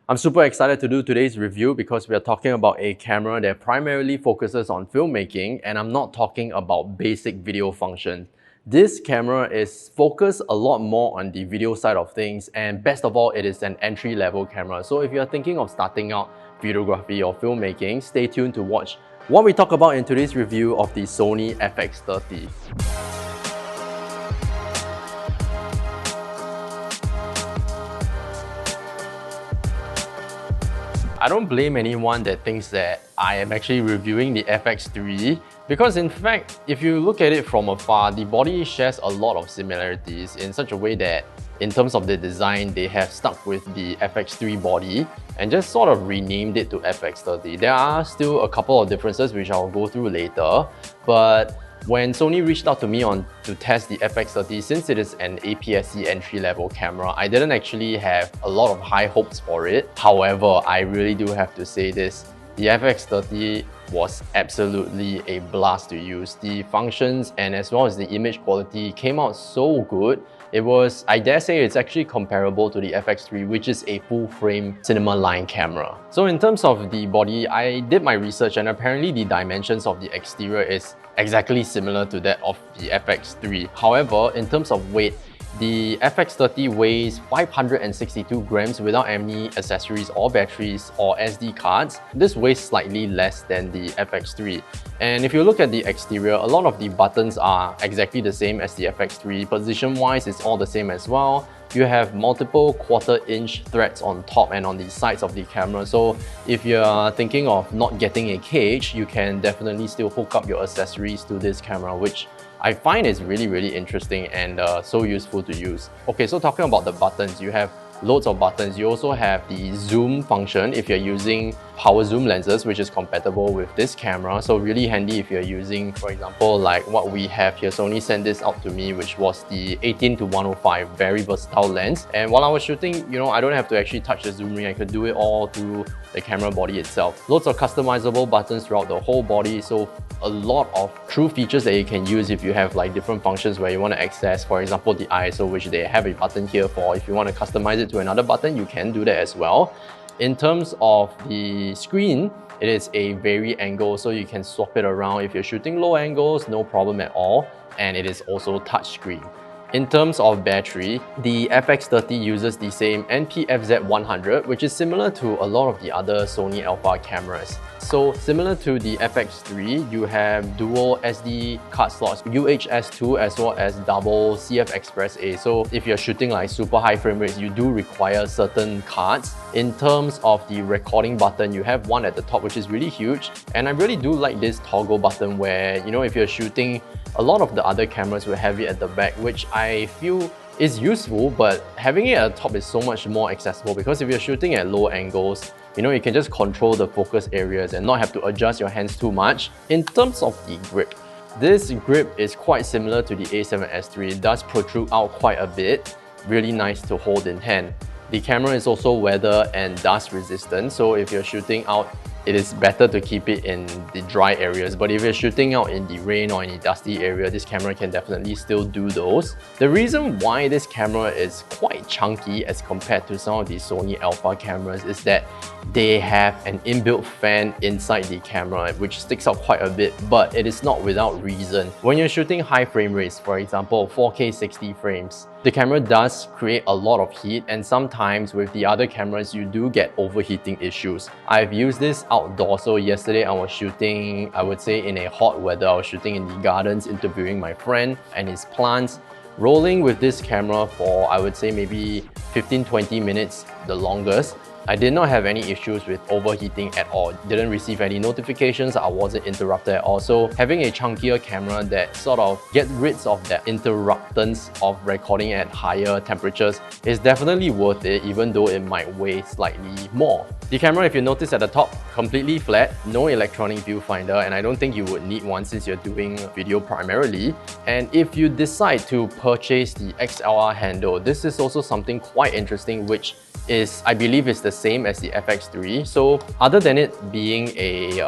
I'm super excited to do today's review because we are talking about a camera that primarily focuses on filmmaking, and I'm not talking about basic video function. This camera is focused a lot more on the video side of things, and best of all, it is an entry-level camera. So if you're thinking of starting out videography or filmmaking, stay tuned to watch what we talk about in today's review of the Sony FX30. I don't blame anyone that thinks that I am actually reviewing the FX3 because in fact, if you look at it from afar, the body shares a lot of similarities in such a way that in terms of the design, they have stuck with the FX3 body and just sort of renamed it to FX30. There are still a couple of differences which I'll go through later, but when Sony reached out to me to test the FX30, since it is an APS-C entry-level camera, I didn't actually have a lot of high hopes for it. However, I really do have to say this, the FX30 was absolutely a blast to use. The functions and as well as the image quality came out so good. It was, I dare say, it's actually comparable to the FX3, which is a full-frame cinema line camera. So in terms of the body, I did my research and apparently the dimensions of the exterior is exactly similar to that of the FX3. However, in terms of weight, the FX30 weighs 562 grams without any accessories or batteries or SD cards. This weighs slightly less than the FX3. And if you look at the exterior, a lot of the buttons are exactly the same as the FX3. Position-wise, it's all the same as well. You have multiple quarter-inch threads on top and on the sides of the camera. So if you're thinking of not getting a cage, you can definitely still hook up your accessories to this camera, which I find is really interesting and so useful to use. Okay, so talking about the buttons, you have loads of buttons. You also have the zoom function if you're using power zoom lenses, which is compatible with this camera. So really handy if you're using, for example, like what we have here. Sony sent this out to me, which was the 18-105, very versatile lens. And while I was shooting, I don't have to actually touch the zoom ring. I could do it all through the camera body itself. Loads of customizable buttons throughout the whole body. So a lot of true features that you can use if you have like different functions where you want to access, for example, the ISO, which they have a button here for. If you want to customize it to another button, you can do that as well. In terms of the screen, it is a vari angle, so you can swap it around. If you're shooting low angles, no problem at all. And it is also touchscreen. In terms of battery, the FX30 uses the same NP-FZ100, which is similar to a lot of the other Sony Alpha cameras. So similar to the FX3, you have dual SD card slots, UHS-2 as well as double CF Express A. So if you're shooting like super high frame rates, you do require certain cards. In terms of the recording button, you have one at the top, which is really huge. And I really do like this toggle button where, if you're shooting, a lot of the other cameras will have it at the back, which I feel is useful, but having it at the top is so much more accessible because if you're shooting at low angles, you can just control the focus areas and not have to adjust your hands too much. In terms of the grip, this grip is quite similar to the A7S III. It does protrude out quite a bit, really nice to hold in hand. The camera is also weather and dust resistant, so if you're shooting out, it is better to keep it in the dry areas. But if you're shooting out in the rain or in a dusty area, this camera can definitely still do those. The reason why this camera is quite chunky as compared to some of the Sony Alpha cameras is that they have an inbuilt fan inside the camera, which sticks out quite a bit, but it is not without reason. When you're shooting high frame rates, for example, 4K 60 frames, the camera does create a lot of heat, and sometimes with the other cameras, you do get overheating issues. I've used this outdoors. So yesterday I was shooting, I would say in a hot weather, I was shooting in the gardens, interviewing my friend and his plants, rolling with this camera for, I would say maybe 15-20 minutes, the longest. I did not have any issues with overheating at all. Didn't receive any notifications, I wasn't interrupted at all. So having a chunkier camera that sort of gets rid of that interruptance of recording at higher temperatures is definitely worth it, even though it might weigh slightly more. The camera, if you notice at the top, completely flat, no electronic viewfinder, and I don't think you would need one since you're doing video primarily. And if you decide to purchase the XLR handle, this is also something quite interesting which is, I believe, is the same as the FX3. So other than it being a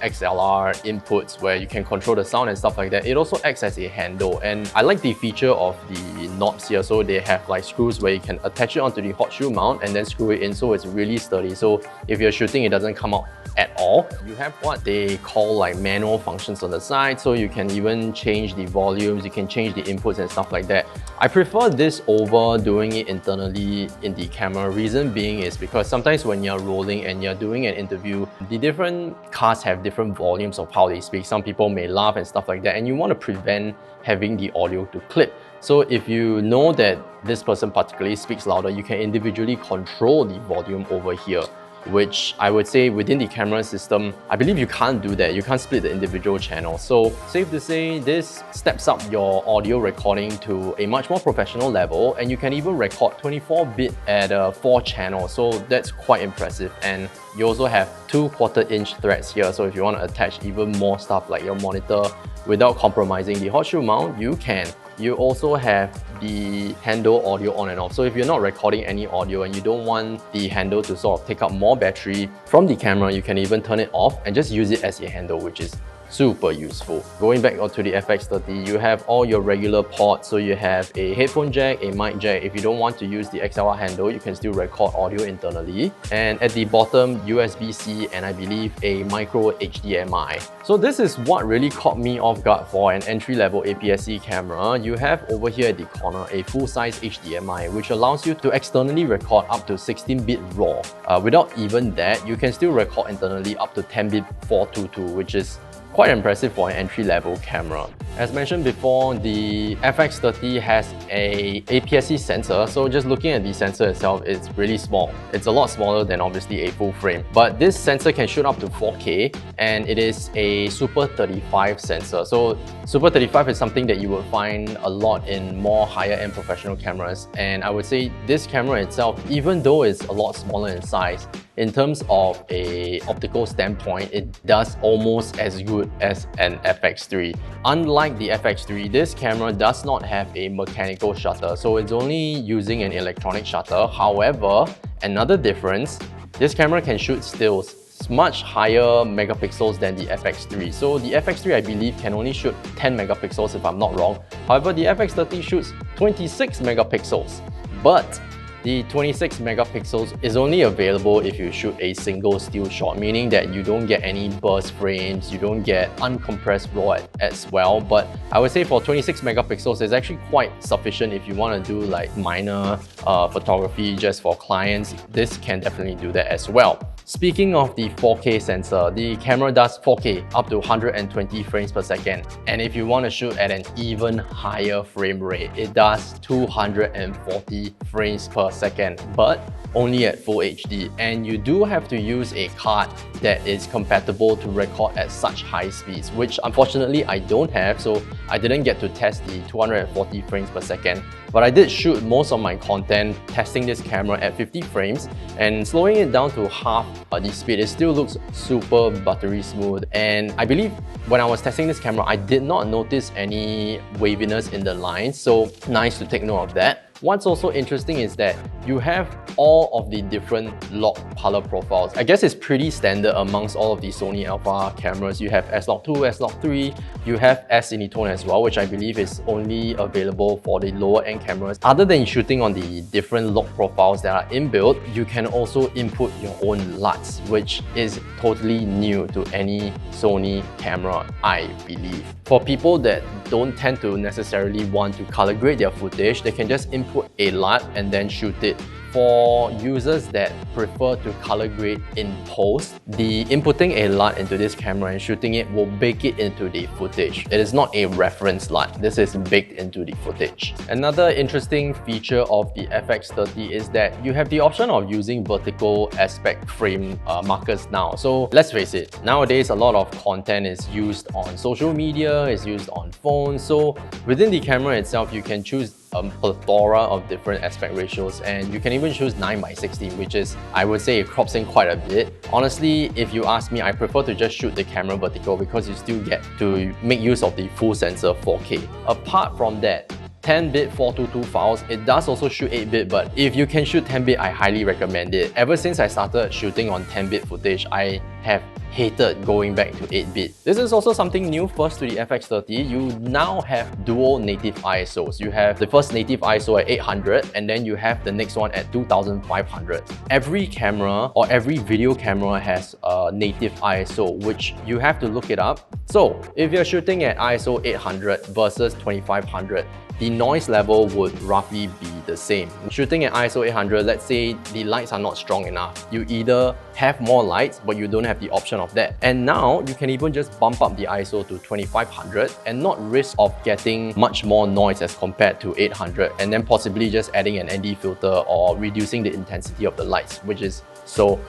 XLR inputs where you can control the sound and stuff like that, it also acts as a handle. And I like the feature of the knobs here. So they have like screws where you can attach it onto the hot shoe mount and then screw it in, so it's really sturdy. So if you're shooting, it doesn't come out at all. You have what they call like manual functions on the side, so you can even change the volumes, you can change the inputs and stuff like that. I prefer this over doing it internally in the camera. Reason being is because sometimes when you're rolling and you're doing an interview, the different cars have different volumes of how they speak. Some people may laugh and stuff like that, and you want to prevent having the audio to clip. So if you know that this person particularly speaks louder, you can individually control the volume over here, which I would say within the camera system, I believe you can't do that. You can't split the individual channels. So safe to say, this steps up your audio recording to a much more professional level, and you can even record 24-bit at 4 channels. So that's quite impressive. And you also have 2 1/4-inch threads here. So if you want to attach even more stuff like your monitor without compromising the hot shoe mount, you can. You also have the handle audio on and off. So if you're not recording any audio and you don't want the handle to sort of take up more battery from the camera, you can even turn it off and just use it as a handle, which is super useful. Going back onto the FX30, you have all your regular ports. So you have a headphone jack, a mic jack. If you don't want to use the XLR handle, you can still record audio internally. And at the bottom, USB-C and I believe a micro HDMI. So this is what really caught me off guard for an entry-level APS-C camera. You have over here at the corner a full-size HDMI, which allows you to externally record up to 16-bit RAW. Without even that, you can still record internally up to 10-bit 422, which is quite impressive for an entry-level camera. As mentioned before, the FX30 has a APS-C sensor, so just looking at the sensor itself, it's really small. It's a lot smaller than obviously a full frame. But this sensor can shoot up to 4K, and it is a Super 35 sensor. So Super 35 is something that you will find a lot in more higher-end professional cameras. And I would say this camera itself, even though it's a lot smaller in size, in terms of an optical standpoint, it does almost as good as an FX3. Unlike the FX3, this camera does not have a mechanical shutter, so it's only using an electronic shutter. However, another difference, this camera can shoot stills much higher megapixels than the FX3. So the FX3, I believe, can only shoot 10 megapixels if I'm not wrong. However, the FX30 shoots 26 megapixels. But the 26 megapixels is only available if you shoot a single still shot, meaning that you don't get any burst frames, you don't get uncompressed RAW as well. But I would say for 26 megapixels, it's actually quite sufficient if you want to do like minor photography just for clients. This can definitely do that as well. Speaking of the 4K sensor, the camera does 4K up to 120 frames per second. And if you want to shoot at an even higher frame rate, it does 240 frames per second, but only at Full HD. And you do have to use a card that is compatible to record at such high speeds, which unfortunately I don't have, so I didn't get to test the 240 frames per second. But I did shoot most of my content testing this camera at 50 frames, and slowing it down to half the speed, it still looks super buttery smooth. And I believe when I was testing this camera, I did not notice any waviness in the lines, so nice to take note of that. What's also interesting is that you have all of the different lock color profiles. I guess it's pretty standard amongst all of the Sony Alpha cameras. You have S-Log2, S-Log3, you have S-Cinetone as well, which I believe is only available for the lower end cameras. Other than shooting on the different lock profiles that are inbuilt, you can also input your own LUTs, which is totally new to any Sony camera, I believe. For people that don't tend to necessarily want to color grade their footage, they can just input a LUT and then shoot it. For users that prefer to color grade in post, the inputting a LUT into this camera and shooting it will bake it into the footage. It is not a reference LUT, this is baked into the footage. Another interesting feature of the FX30 is that you have the option of using vertical aspect frame markers now. So let's face it, nowadays a lot of content is used on social media, is used on phones. So within the camera itself, you can choose a plethora of different aspect ratios, and you can even choose 9:16, which is, I would say, it crops in quite a bit. Honestly, if you ask me, I prefer to just shoot the camera vertical because you still get to make use of the full sensor 4K. Apart from that, 10-bit 422 files. It does also shoot 8-bit, but if you can shoot 10-bit, I highly recommend it. Ever since I started shooting on 10-bit footage, I have hated going back to 8-bit. This is also something new first to the FX30. You now have dual native ISOs. You have the first native ISO at 800 and then you have the next one at 2500. Every camera or every video camera has a native ISO, which you have to look it up. So if you're shooting at ISO 800 versus 2500, the noise level would roughly be the same. Shooting at ISO 800, let's say the lights are not strong enough. You either have more lights, but you don't have the option of that. And now you can even just bump up the ISO to 2500 and not risk of getting much more noise as compared to 800, and then possibly just adding an ND filter or reducing the intensity of the lights, which is so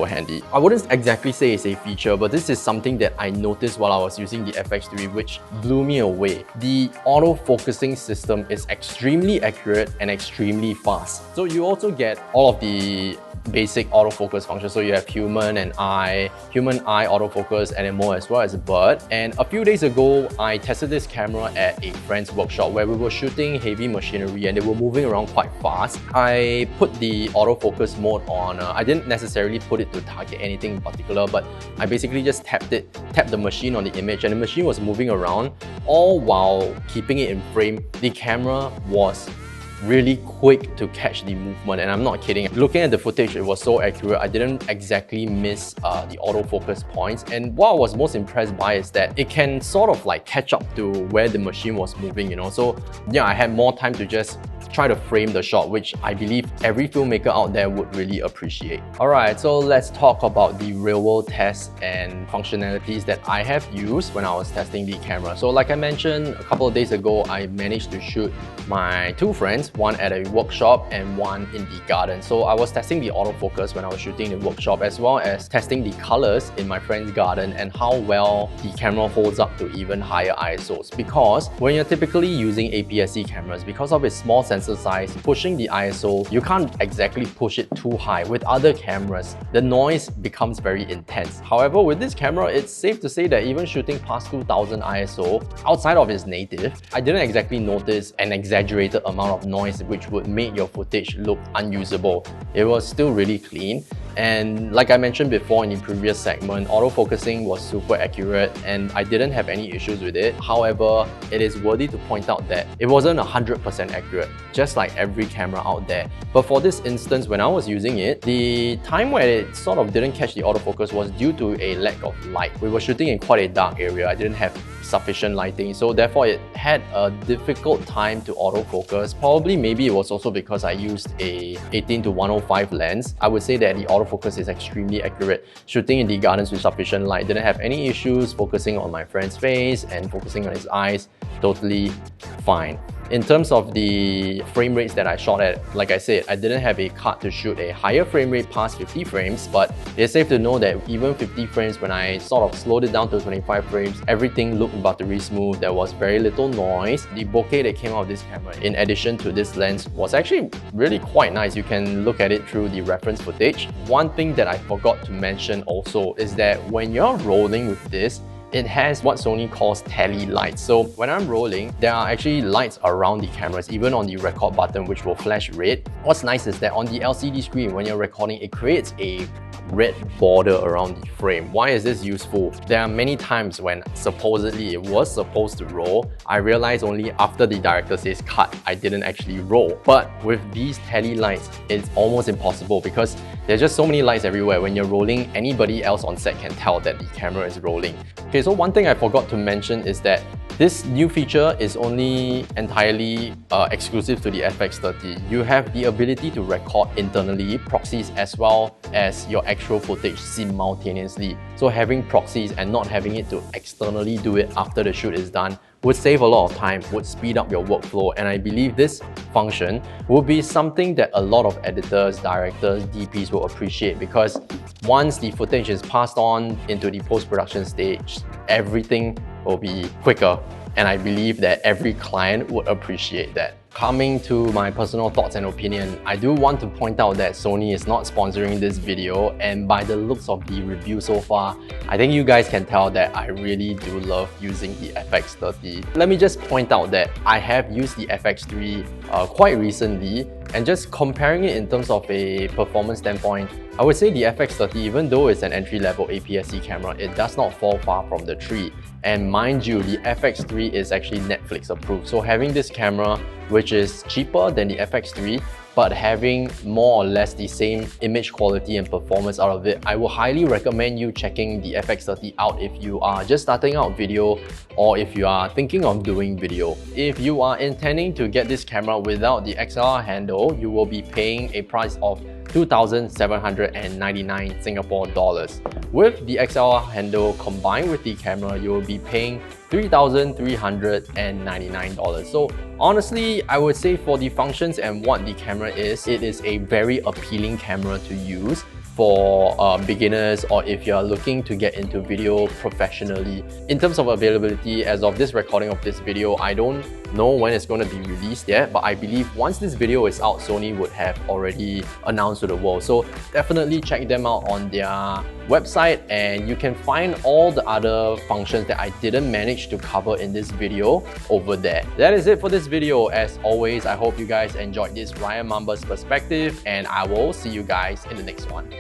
handy. I wouldn't exactly say it's a feature, but this is something that I noticed while I was using the FX3, which blew me away. The auto-focusing system is extremely accurate and extremely fast. So you also get all of the basic autofocus functions. So you have human eye autofocus, and then more as well as a bird. And a few days ago, I tested this camera at a friend's workshop where we were shooting heavy machinery and they were moving around quite fast. I put the autofocus mode on. I didn't necessarily put it to target anything in particular, but I basically just tapped the machine on the image, and the machine was moving around all while keeping it in frame. The camera was really quick to catch the movement, and I'm not kidding. Looking at the footage, it was so accurate. I didn't exactly miss the autofocus points, and what I was most impressed by is that it can sort of like catch up to where the machine was moving, you know. So yeah, I had more time to just try to frame the shot, which I believe every filmmaker out there would really appreciate. Alright, so let's talk about the real-world tests and functionalities that I have used when I was testing the camera. So like I mentioned a couple of days ago, I managed to shoot my two friends, one at a workshop and one in the garden. So I was testing the autofocus when I was shooting the workshop, as well as testing the colors in my friend's garden and how well the camera holds up to even higher ISOs. Because when you're typically using APS-C cameras, because of its small sensor size, pushing the ISO, you can't exactly push it too high. With other cameras, the noise becomes very intense. However, with this camera, it's safe to say that even shooting past 2000 ISO, outside of its native, I didn't exactly notice an exaggerated amount of noise which would make your footage look unusable. It was still really clean. And like I mentioned before in the previous segment, autofocusing was super accurate and I didn't have any issues with it. However, it is worthy to point out that it wasn't 100% accurate, just like every camera out there. But for this instance, when I was using it, the time where it sort of didn't catch the autofocus was due to a lack of light. We were shooting in quite a dark area. I didn't have sufficient lighting, so therefore it had a difficult time to autofocus. Probably maybe it was also because I used a 18-105 lens. I would say that the autofocus is extremely accurate. Shooting in the gardens with sufficient light, didn't have any issues focusing on my friend's face and focusing on his eyes, totally fine. In terms of the frame rates that I shot at, like I said, I didn't have a card to shoot a higher frame rate past 50 frames, but it's safe to know that even 50 frames, when I sort of slowed it down to 25 frames, everything looked buttery smooth. There was very little noise. The bokeh that came out of this camera, in addition to this lens, was actually really quite nice. You can look at it through the reference footage. One thing that I forgot to mention also is that when you're rolling with this, it has what Sony calls tally lights. So when I'm rolling, there are actually lights around the cameras, even on the record button, which will flash red. What's nice is that on the LCD screen, when you're recording, it creates a red border around the frame. Why is this useful? There are many times when supposedly it was supposed to roll, I realized only after the director says cut, I didn't actually roll. But with these tally lights, it's almost impossible because there's just so many lights everywhere. When you're rolling, anybody else on set can tell that the camera is rolling. Okay, so one thing I forgot to mention is that this new feature is only entirely exclusive to the FX30. You have the ability to record internally, proxies, as well as your actual footage simultaneously. So having proxies and not having it to externally do it after the shoot is done would save a lot of time, would speed up your workflow, and I believe this function will be something that a lot of editors, directors, DPs will appreciate, because once the footage is passed on into the post-production stage, everything will be quicker, and I believe that every client would appreciate that. Coming to my personal thoughts and opinion, I do want to point out that Sony is not sponsoring this video, and by the looks of the review so far, I think you guys can tell that I really do love using the FX30. Let me just point out that I have used the FX3 quite recently, and just comparing it in terms of a performance standpoint, I would say the FX30, even though it's an entry-level APS-C camera, it does not fall far from the tree. And mind you, the FX3 is actually Netflix approved. So having this camera, which is cheaper than the FX3, but having more or less the same image quality and performance out of it, I will highly recommend you checking the FX30 out if you are just starting out video or if you are thinking of doing video. If you are intending to get this camera without the XLR handle, you will be paying a price of 2,799 Singapore dollars. With the XLR handle combined with the camera, you will be paying $3,399. So honestly, I would say for the functions and what the camera is, it is a very appealing camera to use for beginners or if you're looking to get into video professionally. In terms of availability, as of this recording of this video, I don't know when it's going to be released yet, but I believe once this video is out, Sony would have already announced to the world. So definitely check them out on their website, and you can find all the other functions that I didn't manage to cover in this video over there. That is it for this video. As always, I hope you guys enjoyed this Ryan Mamba's perspective, and I will see you guys in the next one.